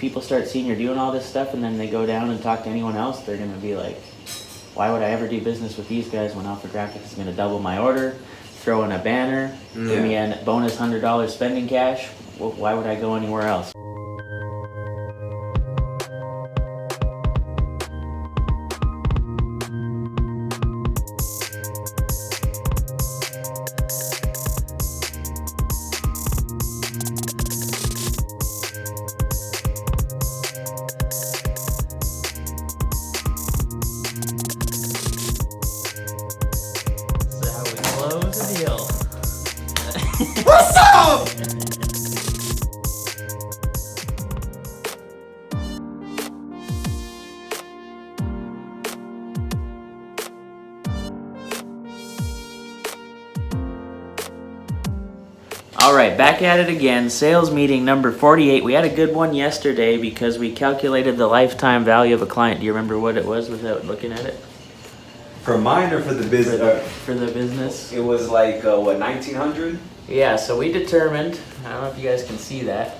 people start seeing you're doing all this stuff and then they go down and talk to anyone else, they're going to be like, why would I ever do business with these guys when Alpha Graphics is going to double my order, throw in a banner, give me a bonus $100 spending cash? Well, why would I go anywhere else? What's up? All right, back at it again. Sales meeting number 48. We had a good one yesterday because we calculated the lifetime value of a client. Do you remember what it was without looking at it? For mine or for the business? For the business. It was like, what, 1900? Yeah, so we determined, I don't know if you guys can see that,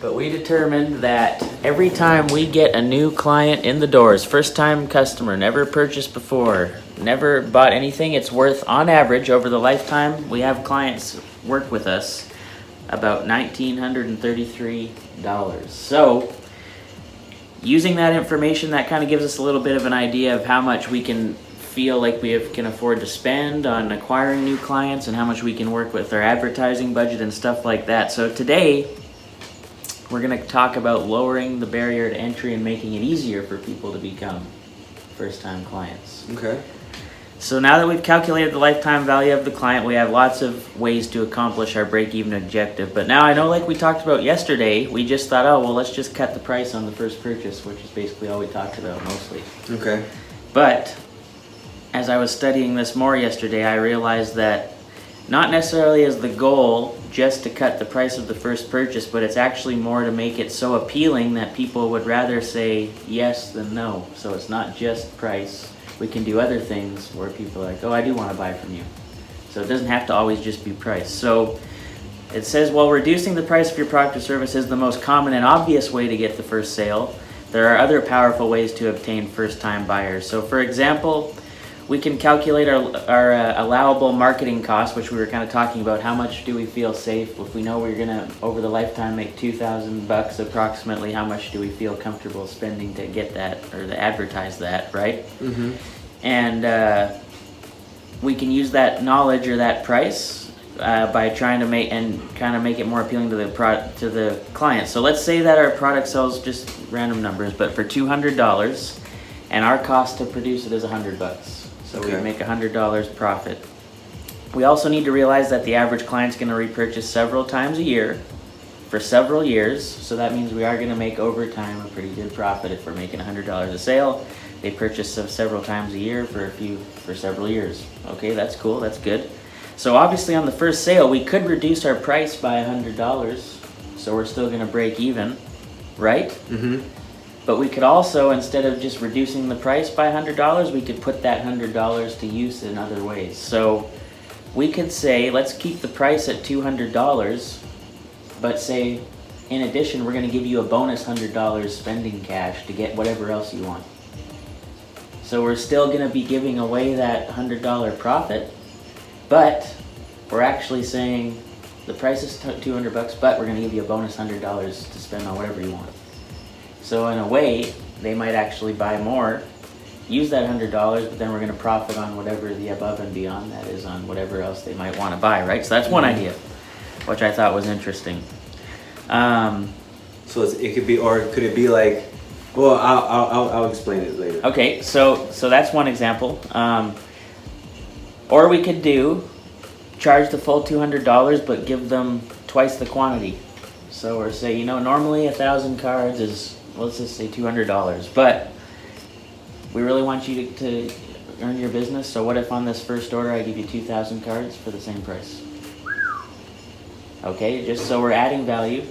but we determined that every time we get a new client in the doors, first time customer, never purchased before, never bought anything, it's worth, on average, over the lifetime, we have clients work with us, about $1,933. So, using that information, that kind of gives us a little bit of an idea of how much we can feel like can afford to spend on acquiring new clients and how much we can work with our advertising budget and stuff like that. So today, we're going to talk about lowering the barrier to entry and making it easier for people to become first-time clients. Okay. So now that we've calculated the lifetime value of the client, we have lots of ways to accomplish our break-even objective. But now I know, like we talked about yesterday, we just thought, oh, well, let's just cut the price on the first purchase, which is basically all we talked about mostly. Okay. But as I was studying this more yesterday, I realized that not necessarily is the goal just to cut the price of the first purchase, but it's actually more to make it so appealing that people would rather say yes than no. So it's not just price. We can do other things where people are like, oh, I do want to buy from you. So it doesn't have to always just be price. So it says, while reducing the price of your product or service is the most common and obvious way to get the first sale, there are other powerful ways to obtain first-time buyers. So for example, we can calculate our allowable marketing cost, which we were kind of talking about. How much do we feel safe if we know we're going to, over the lifetime, make $2,000 approximately? How much do we feel comfortable spending to get that or to advertise that, right? Mm-hmm. And we can use that knowledge or that price by trying to make it more appealing to the client. So let's say that our product sells, just random numbers, but for $200, and our cost to produce it is $100. So we make $100 profit. We also need to realize that the average client's going to repurchase several times a year for several years. So that means we are going to make over time a pretty good profit if we're making $100 a sale. They purchase several times a year for several years. Okay, that's cool. That's good. So obviously on the first sale, we could reduce our price by $100. So we're still going to break even, right? Mm-hmm. But we could also, instead of just reducing the price by $100, we could put that $100 to use in other ways. So we could say, let's keep the price at $200, but say, in addition, we're going to give you a bonus $100 spending cash to get whatever else you want. So we're still going to be giving away that $100 profit, but we're actually saying the price is $200, but we're going to give you a bonus $100 to spend on whatever you want. So in a way, they might actually buy more, use that $100, but then we're going to profit on whatever the above and beyond that is on whatever else they might want to buy, right? So that's one idea, which I thought was interesting. So it could be, or could it be like, well, I'll explain it later. Okay, so that's one example. Or we could charge the full $200, but give them twice the quantity. So we're saying, normally 1,000 cards is, let's just say $200, but we really want you to earn your business. So what if on this first order I give you 2,000 cards for the same price? Okay, just so we're adding value.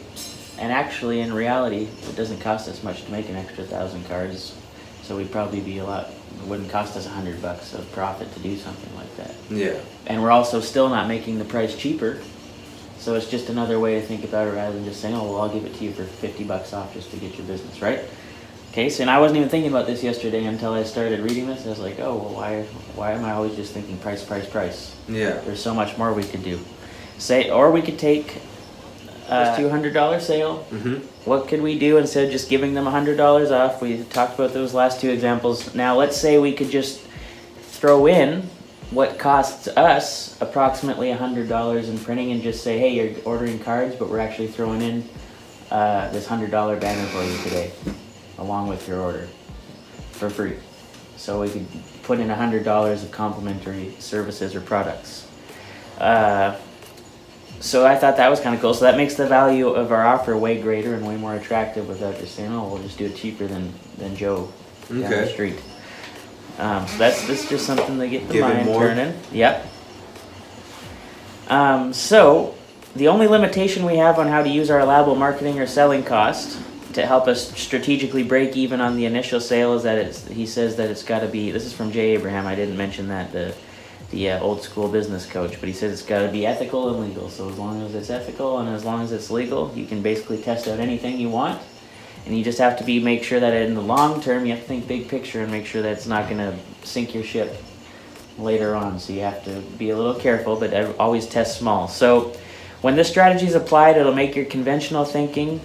And actually, in reality, it doesn't cost us much to make an extra 1,000 cards. So we'd probably be it wouldn't cost us $100 of profit to do something like that. Yeah. And we're also still not making the price cheaper. So it's just another way to think about it rather than just saying, oh, well, I'll give it to you for $50 off just to get your business, right? Okay, so and I wasn't even thinking about this yesterday until I started reading this. I was like, oh, well, why am I always just thinking price, price, price? Yeah. There's so much more we could do. Or we could take a $200 sale. Mm-hmm. What could we do instead of just giving them $100 off? We talked about those last two examples. Now let's say we could just throw in what costs us approximately $100 in printing and just say, hey, you're ordering cards, but we're actually throwing in this $100 banner for you today, along with your order, for free. So we could put in $100 of complimentary services or products. So I thought that was kind of cool. So that makes the value of our offer way greater and way more attractive without just saying, oh, we'll just do it cheaper than Joe down the street. So that's just something to get the mind turning. Yep. So the only limitation we have on how to use our allowable marketing or selling cost to help us strategically break even on the initial sale is that he says that it's got to be, this is from Jay Abraham, I didn't mention that, the old school business coach, but he says it's got to be ethical and legal. So as long as it's ethical and as long as it's legal, you can basically test out anything you want. And you just have to make sure that in the long term, you have to think big picture and make sure that it's not going to sink your ship later on. So you have to be a little careful, but always test small. So when this strategy is applied, it'll make your conventional thinking,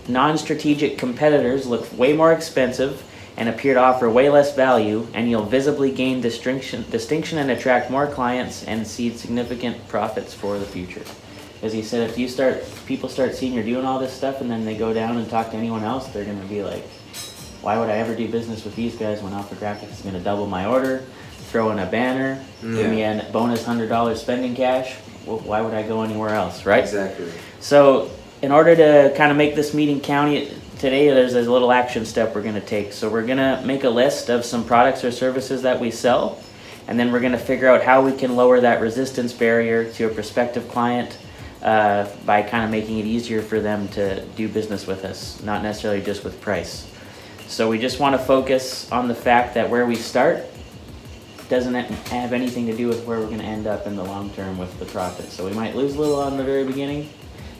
non-strategic competitors look way more expensive and appear to offer way less value, and you'll visibly gain distinction and attract more clients and seed significant profits for the future. As he said, if people start seeing you're doing all this stuff and then they go down and talk to anyone else, they're going to be like, why would I ever do business with these guys when Alpha Graphics is going to double my order, throw in a banner, give me a bonus $100 spending cash? Well, why would I go anywhere else, right? Exactly. So in order to kind of make this meeting count, today there's a little action step we're going to take. So we're going to make a list of some products or services that we sell, and then we're going to figure out how we can lower that resistance barrier to a prospective client by kind of making it easier for them to do business with us, not necessarily just with price. So we just want to focus on the fact that where we start doesn't have anything to do with where we're going to end up in the long term with the profit. So we might lose a little on the very beginning,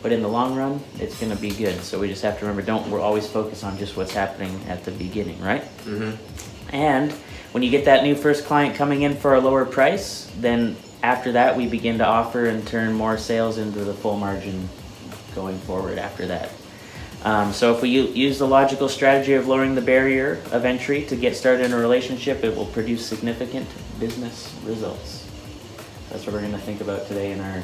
but in the long run, it's going to be good. So we just have to remember, we're always focused on just what's happening at the beginning, right? Mm-hmm. And when you get that new first client coming in for a lower price, then after that, we begin to offer and turn more sales into the full margin going forward after that. So if we use the logical strategy of lowering the barrier of entry to get started in a relationship, it will produce significant business results. That's what we're going to think about today in our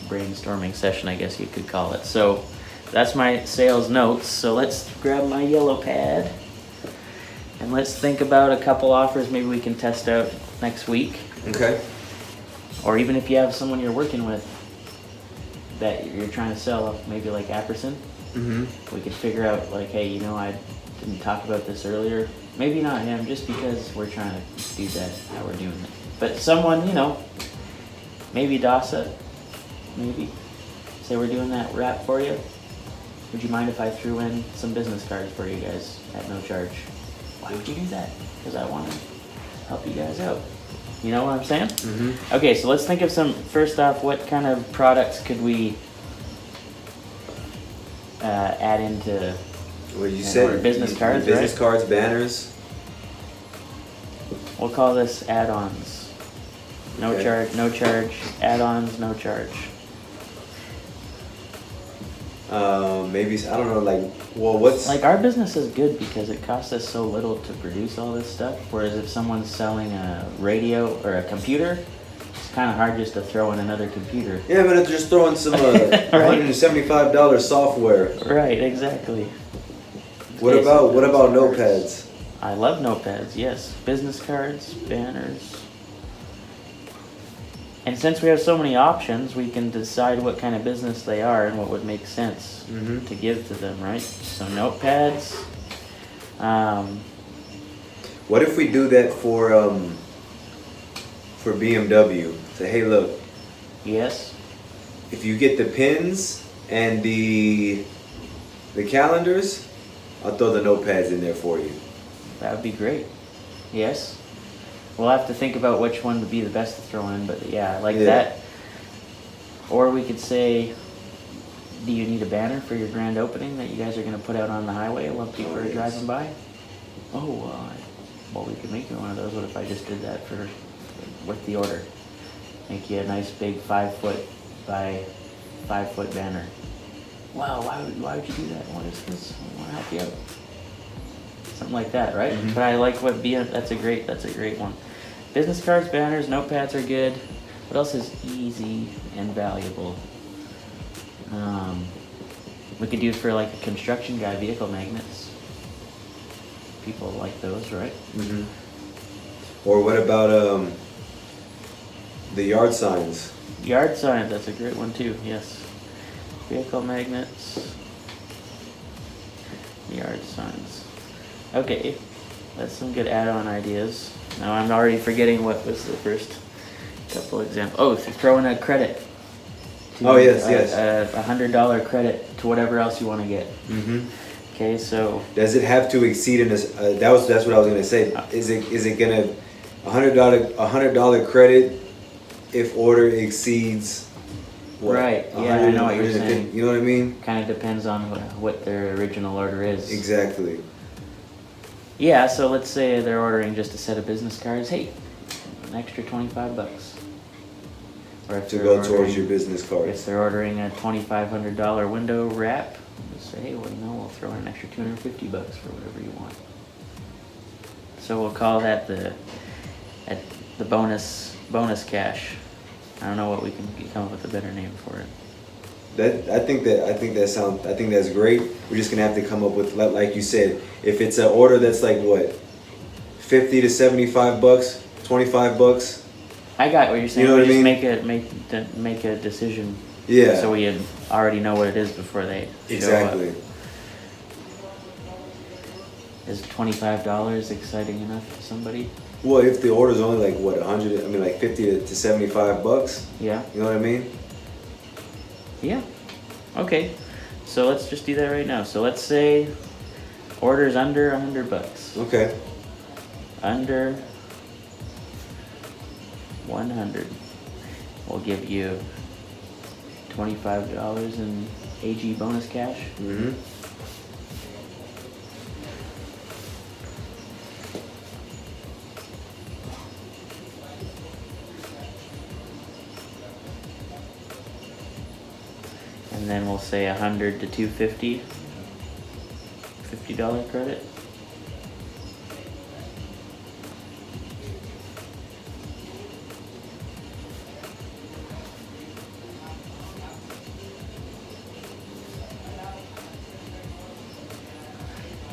brainstorming session, I guess you could call it. So that's my sales notes. So let's grab my yellow pad and let's think about a couple offers maybe we can test out next week. Okay. Or even if you have someone you're working with that you're trying to sell, maybe like Apperson, we could figure out like, hey, I didn't talk about this earlier. Maybe not him, just because we're trying to do that, how we're doing it. But someone, maybe Dasa, maybe. Say we're doing that wrap for you. Would you mind if I threw in some business cards for you guys at no charge? Why would you do that? Because I want to help you guys out. You know what I'm saying? Mm-hmm. Okay, so let's think of first off, what kind of products could we add into business cards, business right? cards, banners. We'll call this add-ons. No charge, add-ons, no charge. Maybe, I don't know, what's... Like, our business is good because it costs us so little to produce all this stuff, whereas if someone's selling a radio or a computer, it's kind of hard just to throw in another computer. Yeah, but if they're just throwing some $175 software. Right, exactly. What about notepads? I love notepads, yes. Business cards, banners. And since we have so many options, we can decide what kind of business they are and what would make sense to give to them, right? So notepads. What if we do that for BMW? Say, hey, look. Yes. If you get the pins and the calendars, I'll throw the notepads in there for you. That would be great. Yes. We'll have to think about which one would be the best to throw in, but yeah, I like that. Or we could say, do you need a banner for your grand opening that you guys are going to put out on the highway while people are driving by? Oh, well, we could make you one of those. What if I just did that with the order? Make you a nice big 5-foot by 5-foot banner. Wow, why would you do that? What is this? I want to help you out. Something like that, right? Mhm. But I like that's a great one. Business cards, banners, notepads are good. What else is easy and valuable? We could do it for like a construction guy, vehicle magnets. People like those, right? Mhm. Or what about the yard signs? Yard signs, that's a great one too, yes. Vehicle magnets, yard signs. Okay, that's some good add-on ideas. Now I'm already forgetting what was the first couple examples. Oh, so throw in a credit. Oh, yes. A $100 credit to whatever else you want to get. Mm-hmm. Okay, so Does it have to exceed that's what I was gonna say. Is it gonna $100 credit if order exceeds what? Right, yeah, I know what you're 150? saying. You know what I mean? Kind of depends on what their original order is. Exactly. Yeah, so let's say they're ordering just a set of business cards. Hey, an extra $25. Or if To they're go ordering- towards your business If cards. they're ordering a $2,500 window wrap, just say, hey, well, we'll throw in an extra $250 for whatever you want. So we'll call that the bonus cash. I don't know what we can come up with a better name for it. I think that's great. We're just gonna have to come up with, like you said, if it's an order that's like what, $50 to $75, $25. I got what you're saying. You know what I mean? Make a decision. Yeah. So we already know what it is before they Exactly. show up. Is $25 exciting enough to somebody? Well, if the order's only like what, 100, I mean like 50 to $75. Yeah. You know what I mean? Yeah. Okay. So let's just do that right now. So let's say orders under $100. Okay. Under 100. We'll give you $25 in AG bonus cash. Mm-hmm. And then we'll say 100 to 250. $50 credit.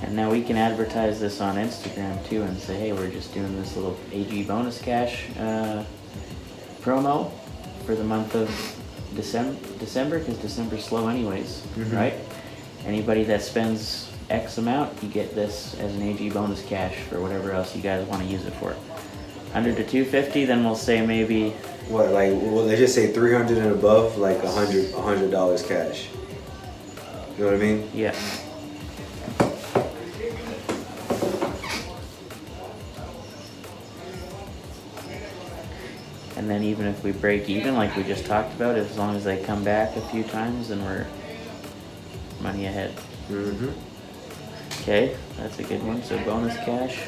And now we can advertise this on Instagram too and say, hey, we're just doing this little AG bonus cash promo for the month of December, because December's slow anyways, Mhm. right? Anybody that spends X amount, you get this as an AG bonus cash for whatever else you guys want to use it for. 100 to 250, then we'll say maybe, What, like, well, let's just say 300 and above, like $100 cash. You know what I mean? yeah. And then even if we break even, like we just talked about, as long as they come back a few times, then we're money ahead. Mm-hmm. Okay, that's a good one. So bonus cash.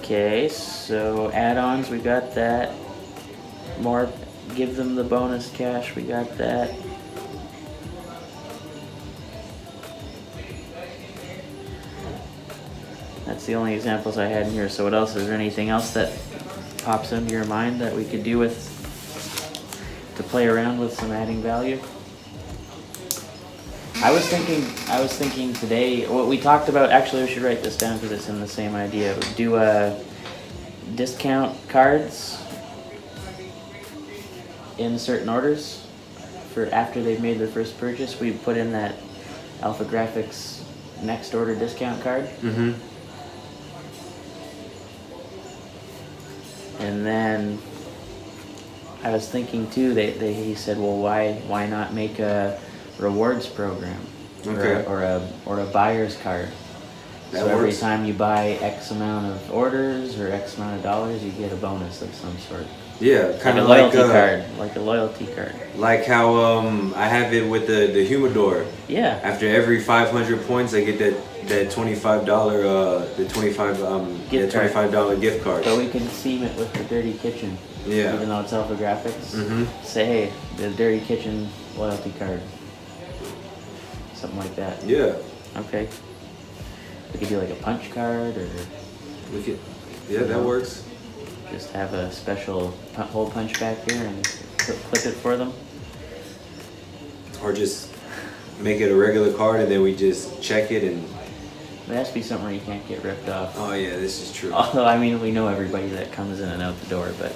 Okay, so add-ons, we got that. More, give them the bonus cash, we got that. That's the only examples I had in here. So what else? Is there anything else that pops into your mind that we could do with to play around with some adding value? I was thinking today, what we talked about, actually we should write this down because it's in the same idea. Do discount cards in certain orders for after they've made their first purchase. We put in that Alpha Graphics next order discount card. Mm-hmm. And then I was thinking too, he said, well, why not make a rewards program, Okay. or a buyer's card? That So every works. time you buy X amount of orders or X amount of dollars, you get a bonus of some sort. Yeah, Like kind a of loyalty card. Like a loyalty card. Like how I have it with the humidor. Yeah. After every 500 points, I get that $25 the $25 gift card. So we can seam it with the Dirty Kitchen. Yeah. Even though it's Alpha Graphics. Mm-hmm. Say, hey, the Dirty Kitchen loyalty card. Something like that. Yeah. Okay. We could do like a punch card, or We could. Yeah, that works. just have a special hole punch back here and clip it for them. Or just make it a regular card and then we just check it and. It has to be something where you can't get ripped off. Oh yeah, this is true. Although, I mean, we know everybody that comes in and out the door, but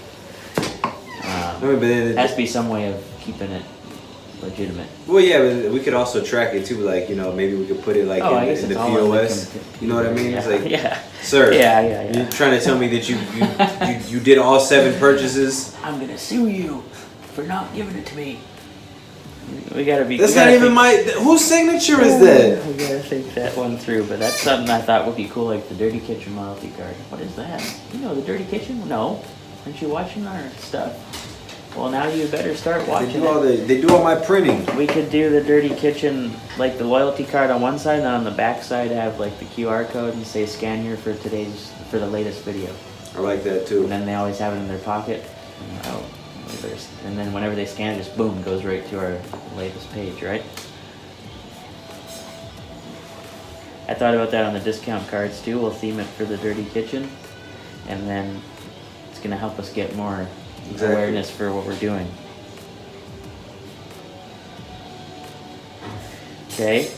but then it has to be some way of keeping it legitimate. Well, yeah, but we could also track it too. Like, you know, maybe we could put it like in the POS. You know what I mean? Yeah. It's like, yeah. Sir, Yeah. you're trying to tell me that you did all 7 purchases? I'm gonna sue you for not giving it to me. We gotta be. That's not even my. Whose signature is that? We gotta think that one through, but that's something I thought would be cool, like the Dirty Kitchen loyalty card. What is that? You know the Dirty Kitchen? No. Aren't you watching our stuff? Well, now you better start watching They do all my printing. We could do the Dirty Kitchen, like the loyalty card on one side, and on the back side have like the QR code and say scan here for the latest video. I like that too. And then they always have it in their pocket. And then whenever they scan it, just boom, goes right to our latest page, right? I thought about that on the discount cards too. We'll theme it for the Dirty Kitchen, and then it's gonna help us get more awareness for what we're doing. Okay.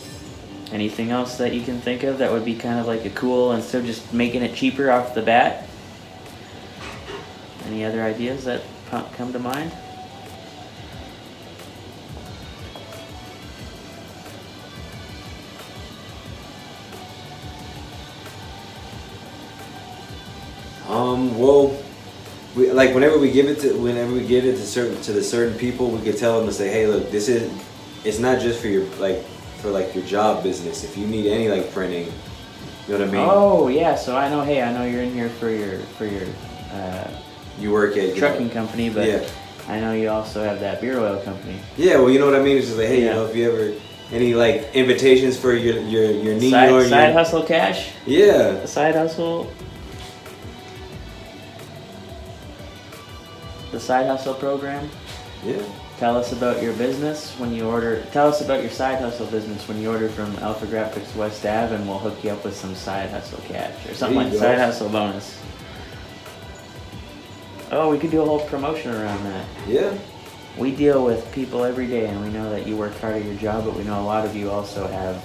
Anything else that you can think of that would be kind of like a cool, instead of just making it cheaper off the bat? Any other ideas that come to mind? Well, whenever we give it to the certain people, we could tell them to say, hey, look, it's not just for your job business. If you need any like printing, you know what I mean? Oh yeah, so I know you're in here for your you work at trucking company, but yeah. I know you also have that beer oil company. Yeah, well, you know what I mean? It's just like, hey, you know, if you ever any like invitations for your knee or side hustle cash? Yeah. The side hustle. The side hustle program. Yeah. Tell us about your business when you order. Tell us about your side hustle business when you order from Alpha Graphics West Ave, and we'll hook you up with some side hustle cash or something like side hustle bonus. Oh, we could do a whole promotion around that. Yeah. We deal with people every day, and we know that you work hard at your job, but we know a lot of you also have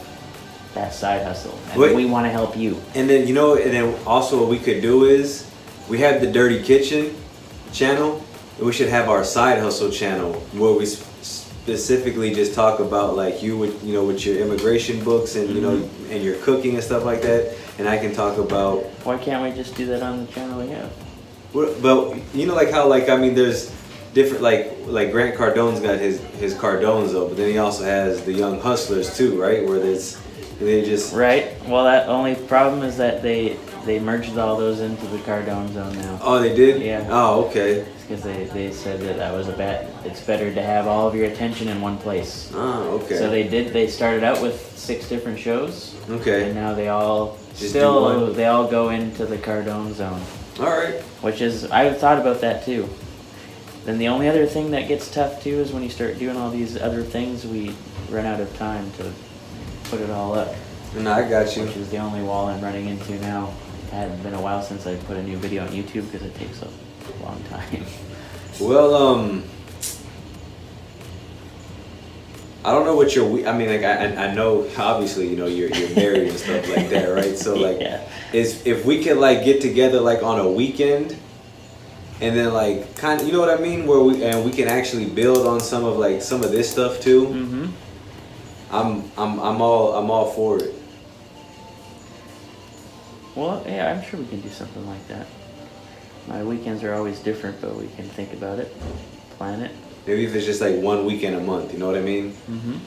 that side hustle, and we want to help you. And then and then also what we could do is we have the Dirty Kitchen channel. We should have our side hustle channel where we specifically just talk about like you with your immigration books and and your cooking and stuff like that, and I can talk about. Why can't we just do that on the channel we have? But like how there's different like Grant Cardone's got his Cardonzo, but then he also has the Young Hustlers too, right? Where they just right. Well, that only problem is that they merged all those into the Cardonzo now. Oh, they did? Yeah. Oh, okay. Because they said that was it's better to have all of your attention in one place. Oh, okay. So they started out with 6 different shows. Okay. And now they all go into the Cardone zone. All right. Which is, I've thought about that too. Then the only other thing that gets tough too is when you start doing all these other things, we run out of time to put it all up. No, I got you. Which is the only wall I'm running into now. It hadn't been a while since I put a new video on YouTube because it takes a long time. Well, I don't know what I mean, like I know obviously you're married and stuff like that, right? So like, if we could like get together like on a weekend, and then like kind of, you know what I mean, where we can actually build on some of this stuff too. Mm-hmm. I'm all for it. Well, yeah, I'm sure we can do something like that. My weekends are always different, but we can think about it, plan it. Maybe if it's just like one weekend a month, you know what I mean? Mm-hmm.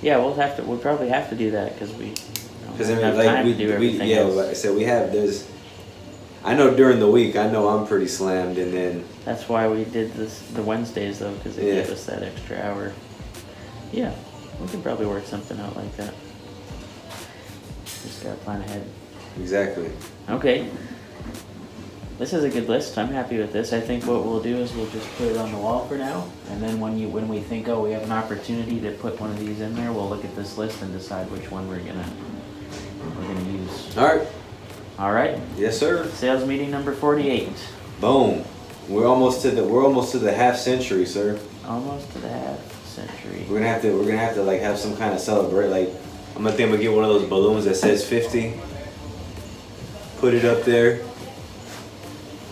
Yeah, we'll probably have to do that because we don't have time to do everything else. Like I said, I know during the week, I know I'm pretty slammed, and then That's why we did the Wednesdays though, because it gave us that extra hour. Yeah, we could probably work something out like that. Just gotta plan ahead. exactly. Okay. This is a good list. I'm happy with this. I think what we'll do is we'll just put it on the wall for now, and then when we think, oh, we have an opportunity to put one of these in there, we'll look at this list and decide which one we're gonna use. All right. All right. Yes, sir. Sales meeting number 48. Boom. We're almost to the half century, sir. Almost to the half century. We're gonna have to like have some kind of celebrate. Like I'm gonna get one of those balloons that says 50. Put it up there.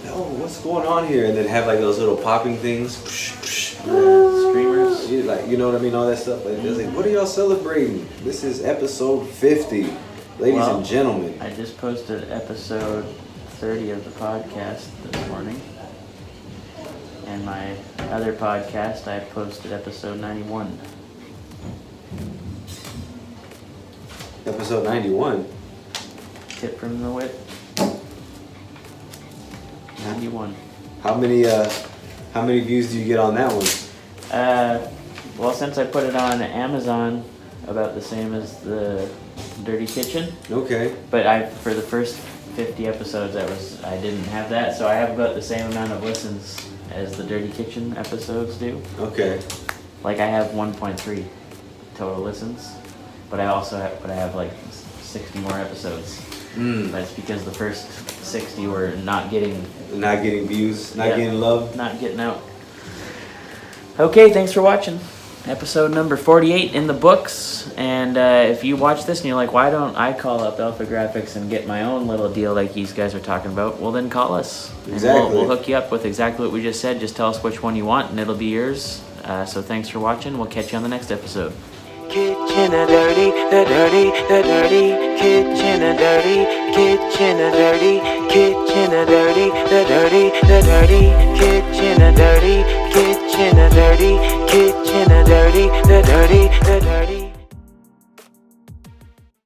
Oh, what's going on here? And then have like those little popping things. Streamers. You know what I mean? All that stuff. Like, it's like, what are y'all celebrating? This is episode 50, ladies and gentlemen. I just posted episode 30 of the podcast this morning. And my other podcast, I posted episode 91. Episode 91. Tip from the whip. 91. How many views do you get on that one? Well, since I put it on Amazon, about the same as the Dirty Kitchen. Okay. But for the first 50 episodes, I didn't have that, so I have about the same amount of listens as the Dirty Kitchen episodes do. Okay. Like I have 1.3 total listens, but I have like 60 more episodes. That's because the first 60 were not getting views, getting love, not getting out. Okay, thanks for watching. Episode number 48 in the books. And if you watch this and you're like, why don't I call up Alpha Graphics and get my own little deal like these guys are talking about? Well, then call us. Exactly. And we'll hook you up with exactly what we just said. Just tell us which one you want and it'll be yours. So thanks for watching. We'll catch you on the next episode. Kitchen a dirty, the dirty, the dirty. Kitchen a dirty, kitchen a dirty. Kitchen a dirty, the dirty, the dirty. Kitchen a dirty, kitchen a dirty. Kitchen a dirty, the dirty, the dirty.